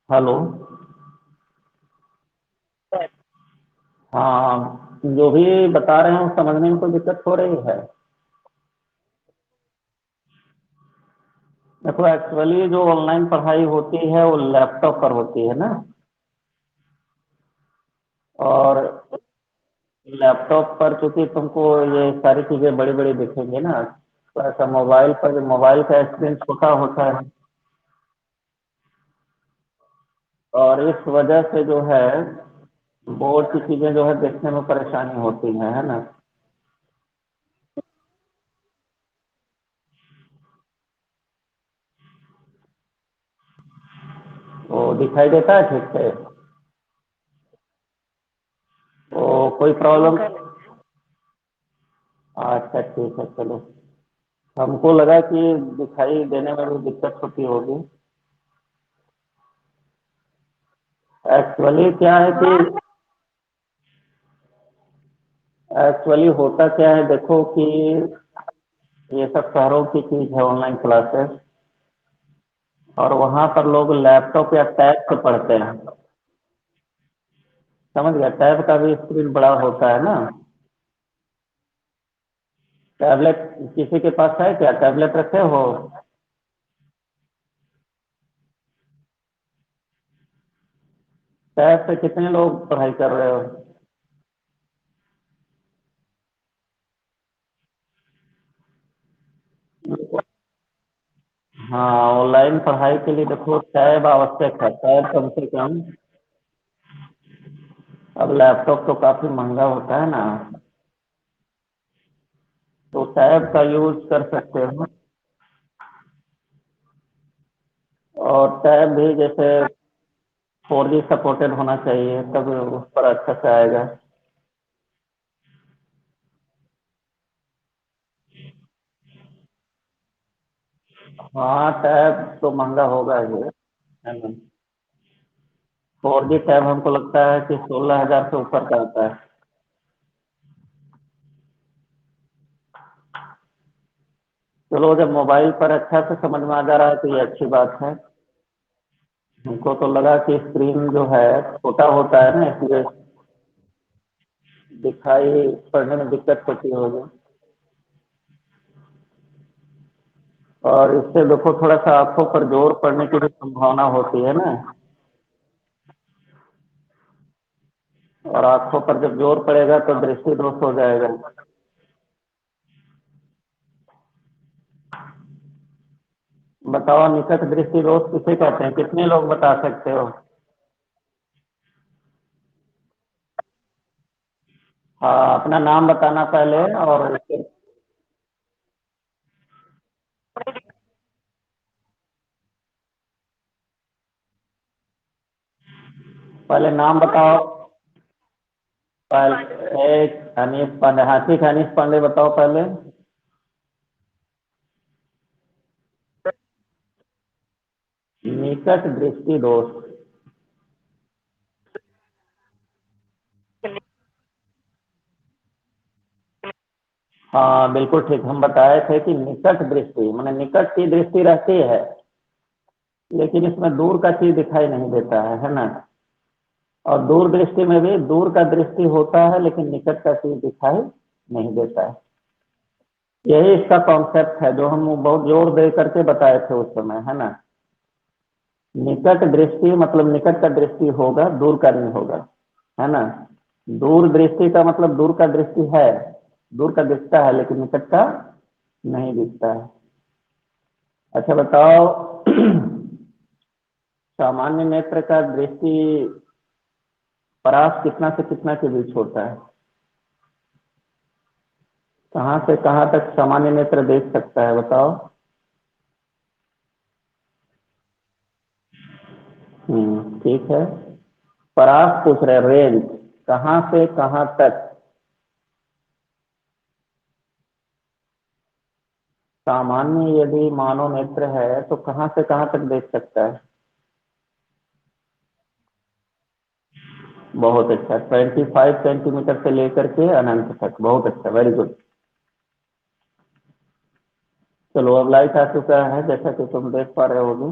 हेलो। हाँ, जो भी बता रहे हैं समझने में कोई दिक्कत हो रही है? देखो, एक्चुअली जो ऑनलाइन पढ़ाई होती है वो लैपटॉप पर होती है ना। और लैपटॉप पर चूंकि तुमको ये सारी चीजें बड़ी बड़ी दिखेंगी ना, तो ऐसा मोबाइल पर, मोबाइल का स्क्रीन छोटा होता है। और इस वजह से जो है बोर्ड की चीजें जो है देखने में परेशानी होती है ना। वो दिखाई देता है ठीक से? तो कोई प्रॉब्लम? अच्छा, ठीक है, चलो। हमको लगा कि दिखाई देने में भी दिक्कत होती होगी। एक्चुअली क्या है कि एक्चुअली होता क्या है, देखो कि ये सब शहरों की चीज है ऑनलाइन क्लासेस। और वहां पर लोग लैपटॉप या टैब से पढ़ते हैं। समझ गया? टैब का भी स्क्रीन बड़ा होता है ना। टैबलेट किसी के पास है क्या? टैबलेट रखे हो? टैब से कितने लोग पढ़ाई कर रहे हो? हाँ, ऑनलाइन पढ़ाई के लिए देखो टैब आवश्यक है। टैब कम से कम, अब लैपटॉप तो काफी महंगा होता है ना, तो टैब का यूज कर सकते हो। और टैब भी जैसे 4G सपोर्टेड होना चाहिए, तब उस पर अच्छा से आएगा। हाँ, टैब तो महंगा होगा ही, है ना। 4G टैब हमको लगता है कि 16,000 से ऊपर का आता है। चलो, जब मोबाइल पर अच्छा से समझ में आ जा रहा है तो ये अच्छी बात है। हमको तो लगा कि स्क्रीन जो है छोटा होता है ना, इसलिए दिखाई पढ़ने में दिक्कत होती होगी। और इससे देखो थोड़ा सा आंखों पर जोर पड़ने की भी संभावना होती है ना। और आंखों पर जब जोर पड़ेगा तो दृष्टि दोष हो जाएगा। बताओ, निकट दृष्टि दोष किसे कहते हैं? कितने लोग बता सकते हो? हाँ, अपना नाम बताना पहले। और उसके पहले नाम बताओ। पहले एक अनीस पांडे। हाँ, ठीक है, अनीस पांडे बताओ पहले। निकट दृष्टि दोष। हाँ, बिल्कुल ठीक। हम बताए थे कि निकट दृष्टि माने निकट की दृष्टि रहती है, लेकिन इसमें दूर का चीज दिखाई नहीं देता है ना। और दूर दृष्टि में भी दूर का दृष्टि होता है, लेकिन निकट का चीज दिखाई नहीं देता है। यही इसका कॉन्सेप्ट है जो हम बहुत जोर दे करके बताए थे उस समय, है ना। निकट दृष्टि मतलब निकट का दृष्टि होगा, दूर का नहीं होगा, है ना। दूर दृष्टि का मतलब दूर का दृष्टि है, दूर का दिखता है, लेकिन निकट का नहीं दिखता है। अच्छा, बताओ। सामान्य नेत्र का दृष्टि परास कितना से कितना के बीच होता है? कहाँ से कहाँ तक सामान्य नेत्र देख सकता है, बताओ। ठीक है। परास पूछ रहे, रेंज। कहाँ से कहाँ तक सामान्य यदि मानोमेत्र है तो कहाँ से कहाँ तक देख सकता है? बहुत अच्छा, 25 सेंटीमीटर से लेकर के अनंत तक, बहुत अच्छा, वेरी गुड। चलो अब लाइट आ चुका है जैसा कि तुम देख पा रहे होगे।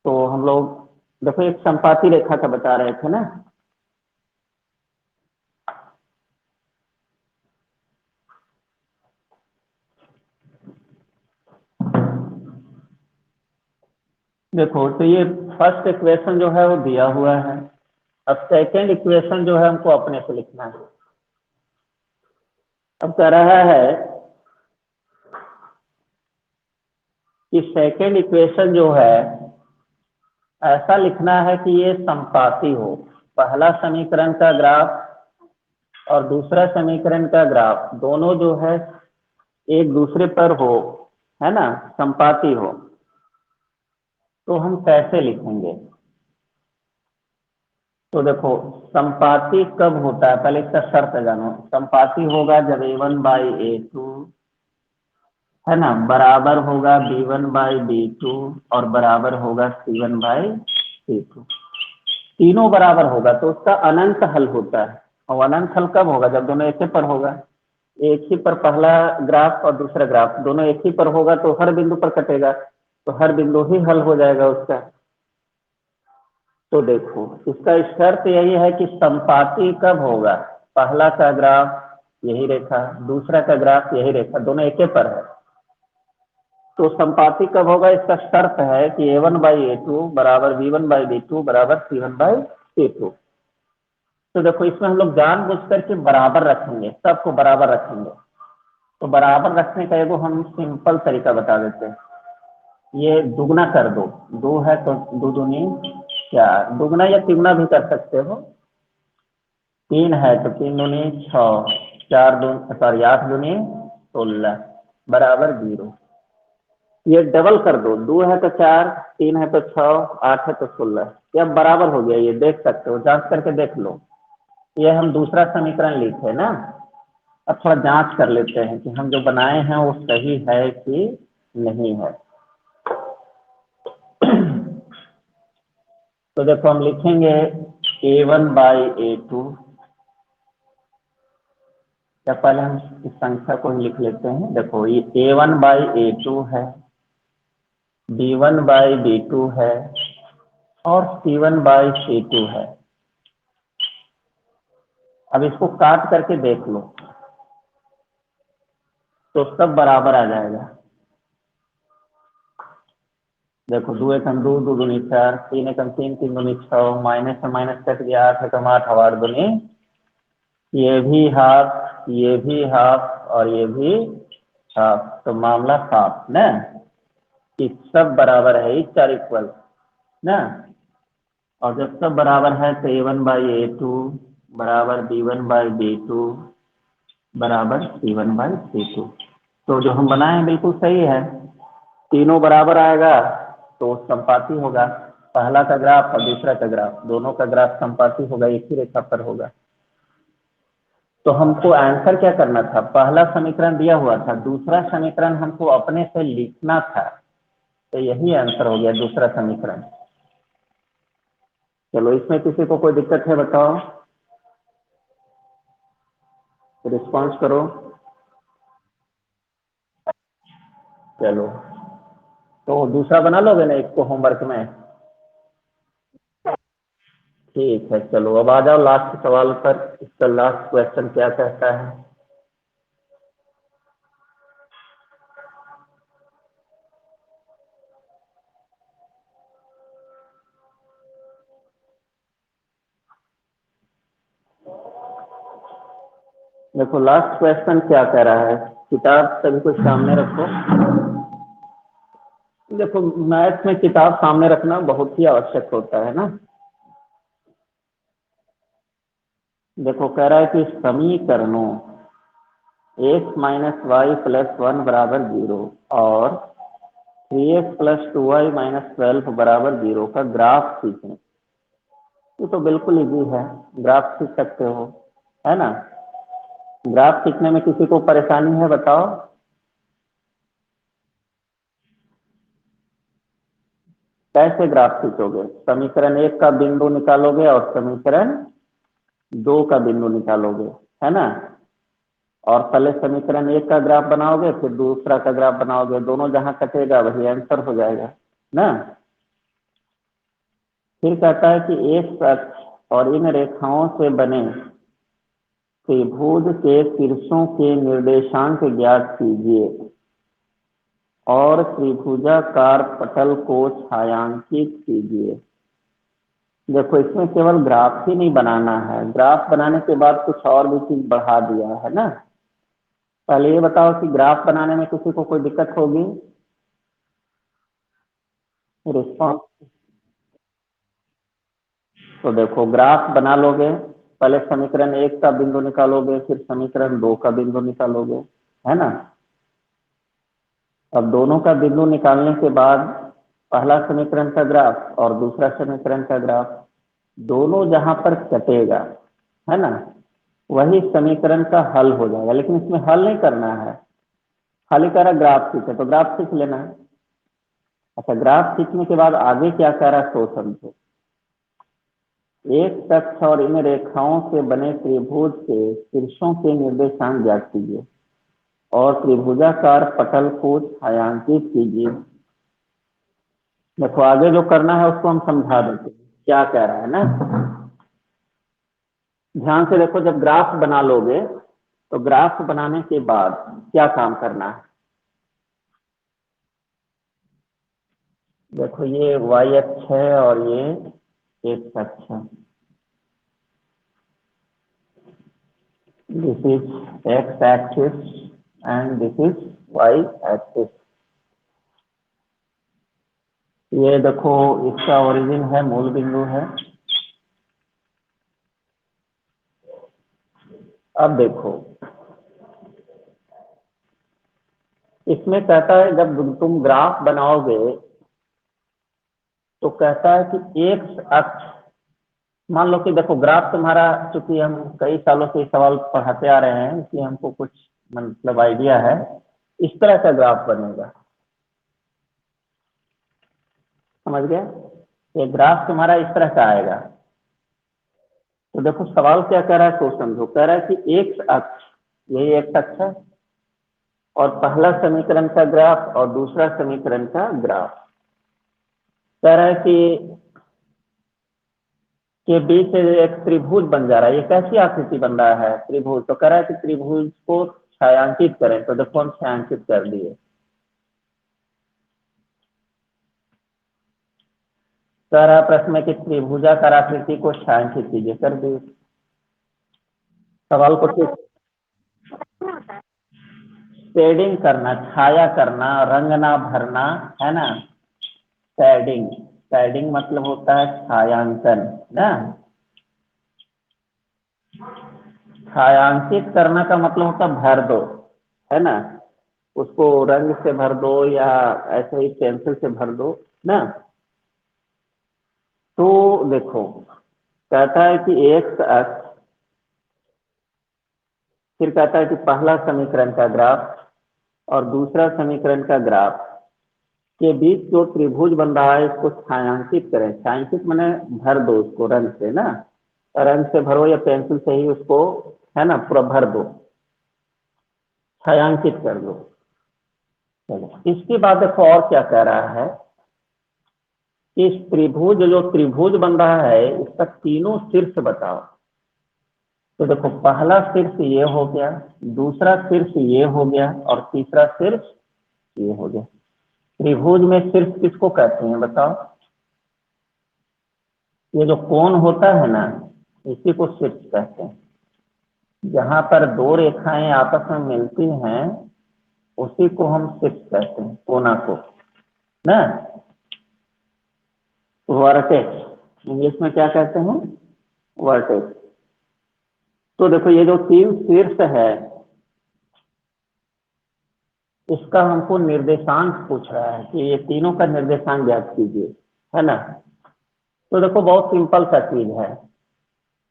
तो हम लोग देखो एक संपाती रेखा का बता रहे थे ना। देखो तो ये फर्स्ट इक्वेशन जो है वो दिया हुआ है। अब सेकेंड इक्वेशन जो है हमको अपने से लिखना है। अब कह रहा है कि सेकेंड इक्वेशन जो है ऐसा लिखना है कि ये संपाती हो। पहला समीकरण का ग्राफ और दूसरा समीकरण का ग्राफ दोनों जो है एक दूसरे पर हो, है ना, संपाती हो। तो हम कैसे लिखेंगे? तो देखो संपाती कब होता है, पहले इसका शर्त जानो। संपाती होगा जब A1/A2 है ना बराबर होगा B1/B2 और बराबर होगा C1/C2। तीनों बराबर होगा तो उसका अनंत हल होता है। और अनंत हल कब होगा? जब दोनों एक ही पर होगा। एक ही पर पहला ग्राफ और दूसरा ग्राफ दोनों एक ही पर होगा तो हर बिंदु पर कटेगा, तो हर बिंदु ही हल हो जाएगा उसका। तो देखो इसका शर्त यही है कि संपाती कब होगा? पहला का ग्राफ यही रेखा, दूसरा का ग्राफ यही रेखा, दोनों एक ही पर है। तो संपाती कब होगा? इसका शर्त है कि A1/A2 बराबर B1/B2 बराबर C1/C2। तो देखो इसमें हम लोग जानबूझ करके बराबर रखेंगे, सबको बराबर रखेंगे। तो बराबर रखने का एगो हम सिंपल तरीका बता देते हैं। ये दुगना कर दो, दो है तो दो दूनी चार, दुगना या तिगुना भी कर सकते हो। तीन है तो तीन दूनी छः, चार दूनी सॉरी 8 दूनी 16 बराबर 0। ये डबल कर दो, दो है तो चार, तीन है तो 6, 8 है तो 16। ये अब बराबर हो गया, ये देख सकते हो, जांच करके देख लो। ये हम दूसरा समीकरण लिखे ना। अब थोड़ा जांच कर लेते हैं कि हम जो बनाए हैं वो सही है कि नहीं है। तो देखो हम लिखेंगे A1/A2, या पहले हम इस संख्या को ही लिख लेते हैं। देखो ये A1/A2 है, B1/B2 है और C1/C2 है। अब इसको काट करके देख लो तो सब बराबर आ जाएगा। देखो दो एकम दो, दो दूनी चार, तीन एकम तीन, तीन दूनी छः, माइनस से माइनस कट गया, 8 एकम 8, 8 दूनी, ये भी हाफ, ये भी हाफ और ये भी हाफ। तो मामला साफ ना कि सब बराबर है, इच आर इक्वल ना। और जब सब बराबर है तो A1/A2 बराबर B1/B2 बराबर C1/C2। तो जो हम बनाए हैं बिल्कुल सही है। तीनों बराबर आएगा तो संपाती होगा। पहला का ग्राफ और दूसरा का ग्राफ दोनों का ग्राफ संपाती होगा, एक ही रेखा पर होगा। तो हमको आंसर क्या करना था? पहला समीकरण दिया हुआ था, दूसरा समीकरण हमको अपने से लिखना था। तो यही आंसर हो गया, दूसरा समीकरण। चलो इसमें किसी को कोई दिक्कत है बताओ, रिस्पॉन्स करो। चलो तो दूसरा बना लोगे ना इसको होमवर्क में? ठीक है, चलो अब आ जाओ लास्ट सवाल पर। इसका लास्ट क्वेश्चन क्या कहता है? देखो लास्ट क्वेश्चन क्या कह रहा है, किताब सभी को सामने रखो। देखो मैथ में किताब सामने रखना बहुत ही आवश्यक होता है ना। देखो कह रहा है कि समीकरणों x-y+1 बराबर 0 और 3x + 2y - 12 बराबर 0 का ग्राफ खींचें। ये तो बिल्कुल इजी है, ग्राफ सीख सकते हो, है ना। ग्राफ सीखने में किसी को परेशानी है बताओ। कैसे ग्राफ खींचोगे? समीकरण एक का बिंदु निकालोगे और समीकरण दो का बिंदु निकालोगे, है ना। और पहले समीकरण एक का ग्राफ बनाओगे, फिर दूसरा का ग्राफ बनाओगे, दोनों जहां कटेगा वही आंसर हो जाएगा ना। फिर कहता है कि एक अक्ष और इन रेखाओं से बने त्रिभुज के शीर्षों के निर्देशांक ज्ञात कीजिए और त्रिभुजाकार पटल को छायांकित कीजिए। देखो इसमें केवल ग्राफ ही नहीं बनाना है, ग्राफ बनाने के बाद कुछ और भी चीज बढ़ा दिया है ना। पहले ये बताओ कि ग्राफ बनाने में किसी को कोई दिक्कत होगी? रिस्पॉन्स। तो देखो ग्राफ बना लोगे, पहले समीकरण एक का बिंदु निकालोगे, फिर समीकरण दो का बिंदु निकालोगे, है ना। अब दोनों का बिंदु निकालने के बाद पहला समीकरण का ग्राफ और दूसरा समीकरण का ग्राफ दोनों जहां पर कटेगा, है ना, वही समीकरण का हल हो जाएगा। लेकिन इसमें हल नहीं करना है, खाली कह रहा ग्राफ खींचे तो ग्राफ खींच लेना है। अच्छा, ग्राफ खींचने के बाद आगे क्या कह रहा है सो समझो। एक तक्ष और इन रेखाओं से बने त्रिभुज के शीर्षों के निर्देशांक ज्ञात कीजिए और त्रिभुजाकार पटल को छायांकित कीजिए। देखो आगे जो करना है उसको हम समझा देते हैं क्या कह रहा है ना। ध्यान से देखो, जब ग्राफ बना लोगे तो ग्राफ बनाने के बाद क्या काम करना है। देखो ये y अक्ष है और ये x अक्ष है। This is x axis and this is y axis. ये देखो इसका ओरिजिन है, मूल बिंदु है। अब देखो इसमें कहता है जब तुम ग्राफ बनाओगे तो कहता है कि एक अक्ष, मान लो कि देखो ग्राफ तुम्हारा, चूंकि हम कई सालों से सवाल पढ़ाते आ रहे हैं इसलिए हमको कुछ मतलब आइडिया है। इस तरह का ग्राफ बनेगा, समझ गए। ये ग्राफ तुम्हारा इस तरह का आएगा। तो देखो सवाल क्या कह रहा है तो समझो, कह रहा है कि एक अक्ष, यही एक अक्ष है और पहला समीकरण का ग्राफ और दूसरा समीकरण का ग्राफ। कह रहा है कि के बीच एक त्रिभुज बन जा रहा है। ये कैसी आकृति बन रहा है? त्रिभुज। तो कह रहा है कि त्रिभुज को छायांकित करें, तो देखो हम छायांकित कर दिए। कह रहा प्रश्न में कि त्रिभुजाकार आकृति को छायांकित कीजिए, कर दिए। सवाल को ठीक शेडिंग करना, छाया करना, रंग ना भरना, है ना। शेडिंग, शेडिंग मतलब होता है छायांकन ना। छायांकित करना का मतलब होता है भर दो, है ना। उसको रंग से भर दो या ऐसे ही पेंसिल से भर दो ना। तो देखो कहता है कि एक अक्ष, फिर कहता है कि पहला समीकरण का ग्राफ और दूसरा समीकरण का ग्राफ के बीच जो त्रिभुज बन रहा है इसको छायांकित करें। छायांकित माने भर दो उसको रंग से ना, रंग से भरो या पेंसिल से ही उसको, है ना, पूरा भर दो, छायांकित कर दो। चलो इसके बाद देखो और क्या कह रहा है। इस त्रिभुज, जो त्रिभुज बन रहा है इसका तीनों शीर्ष बताओ। तो देखो पहला शीर्ष ये हो गया, दूसरा शीर्ष ये हो गया और तीसरा शीर्ष ये हो गया। त्रिभुज में शीर्ष किसको कहते हैं बताओ? ये जो कोण होता है ना इसी को शीर्ष कहते हैं। जहां पर दो रेखाएं आपस में मिलती हैं उसी को हम शीर्ष कहते हैं, कोना को ना। वर्टेक्स इंग्लिश में क्या कहते हैं? वर्टेक्स। तो देखो ये जो तीन शीर्ष है इसका हमको निर्देशांक पूछ रहा है कि ये तीनों का निर्देशांक ज्ञात कीजिए, है ना। तो देखो बहुत सिंपल सा चीज है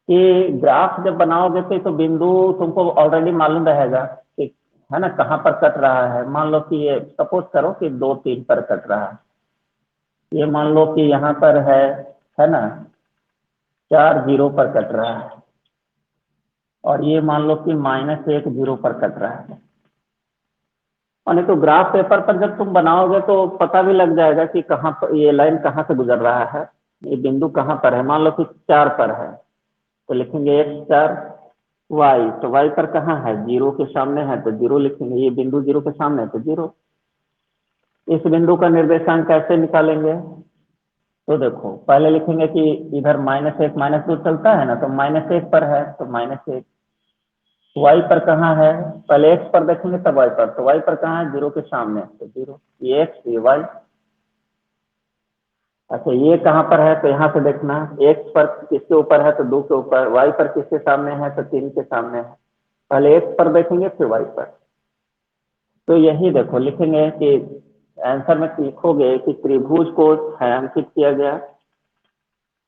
कि ग्राफ जब बनाओगे तो बिंदु तुमको ऑलरेडी मालूम रहेगा कि है ना कहाँ पर कट रहा है। मान लो कि ये सपोज करो कि 2 3 पर कट रहा है। ये मान लो कि यहाँ पर है ना 4 0 पर कट रहा है, और ये मान लो कि -1 0 पर कट रहा है। और नहीं तो ग्राफ पेपर पर जब तुम बनाओगे तो पता भी लग जाएगा कि कहाँ पर ये लाइन कहाँ से गुजर रहा है, ये बिंदु कहाँ पर है। मान लो कि 4 पर है तो लिखेंगे x4, y तो y पर कहाँ है, 0 के सामने है तो 0 लिखेंगे। ये बिंदु 0 के सामने है तो 0। इस बिंदु का निर्देशांक कैसे निकालेंगे, तो देखो पहले लिखेंगे कि इधर -1 -2 चलता है ना, तो -1 पर है तो -1। y पर कहाँ है, पहले x पर देखेंगे तब y पर, तो y पर कहाँ है, 0 के सामने तो 0। ये x ये y। अच्छा ये कहाँ पर है, तो यहाँ से देखना x पर किसके ऊपर है तो 2 के ऊपर, y पर किसके सामने है तो 3 के सामने है। पहले x पर देखेंगे फिर y पर। तो यही देखो लिखेंगे कि आंसर में लिखोगे कि त्रिभुज को छायांकित किया गया।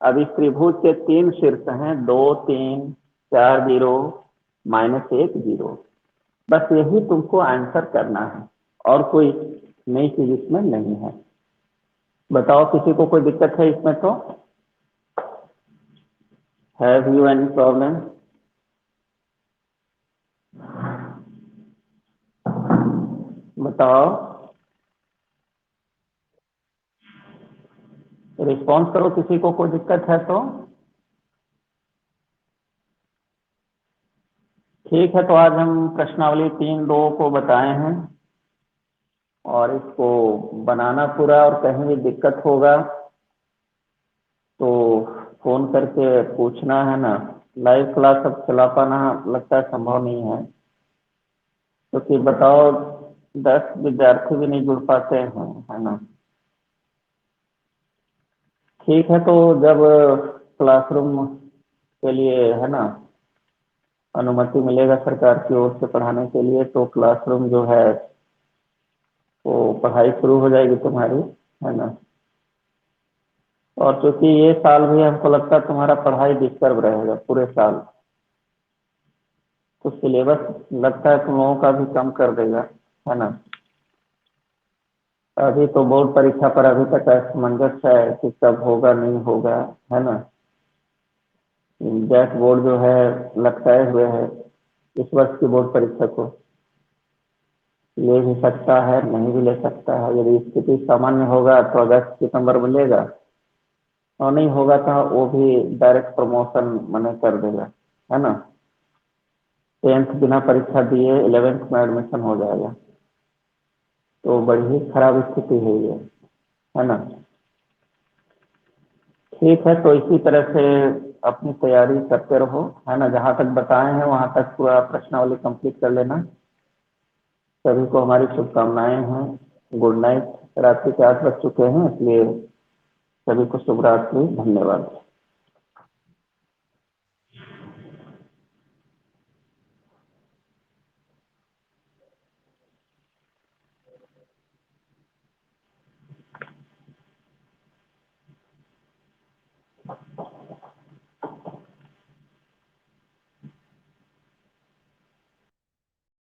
अब इस त्रिभुज के 3 शीर्ष हैं, 2 3 4 0 -1 0। बस यही तुमको आंसर करना है और कोई नई चीज इसमें नहीं है। बताओ किसी को कोई दिक्कत है इसमें तो? Have you any problem? बताओ, रिस्पॉन्स करो किसी को कोई दिक्कत है तो। ठीक है, तो आज हम प्रश्नावली 3 2 को बताए हैं और इसको बनाना पूरा, और कहीं भी दिक्कत होगा तो फोन करके पूछना है ना। लाइव क्लास अब चला पाना लगता है संभव नहीं है, क्योंकि बताओ 10 विद्यार्थी भी नहीं जुड़ पाते हैं, है ना। ठीक है, तो जब क्लासरूम के लिए है ना अनुमति मिलेगा सरकार की ओर से पढ़ाने के लिए, तो क्लासरूम जो है वो पढ़ाई शुरू हो जाएगी तुम्हारी, है ना। और चूंकि ये साल भी हमको लगता है तुम्हारा पढ़ाई डिस्टर्ब रहेगा पूरे साल, तो सिलेबस लगता है तुम लोगों का भी कम कर देगा, है ना। अभी तो बोर्ड परीक्षा पर अभी तक असमंजस है कि कब होगा नहीं होगा, है ना। जैक बोर्ड जो है लटकाए हुए है इस वर्ष की बोर्ड परीक्षा को। ले भी सकता है नहीं भी ले सकता है। यदि स्थिति सामान्य होगा तो अगस्त सितंबर में लेगा, और नहीं होगा तो वो भी डायरेक्ट प्रमोशन मना कर देगा, है ना। 10th बिना परीक्षा दिए 11th में एडमिशन हो जाएगा, तो बड़ी ही खराब स्थिति है ये, है ना। ठीक है, तो इसी तरह से अपनी तैयारी करते रहो, है ना। जहाँ तक बताए हैं वहाँ तक पूरा प्रश्नावली कंप्लीट कर लेना। सभी को हमारी शुभकामनाएं हैं। Good night. रात्रि के 8 बज चुके हैं, इसलिए सभी को शुभ रात्रि। धन्यवाद।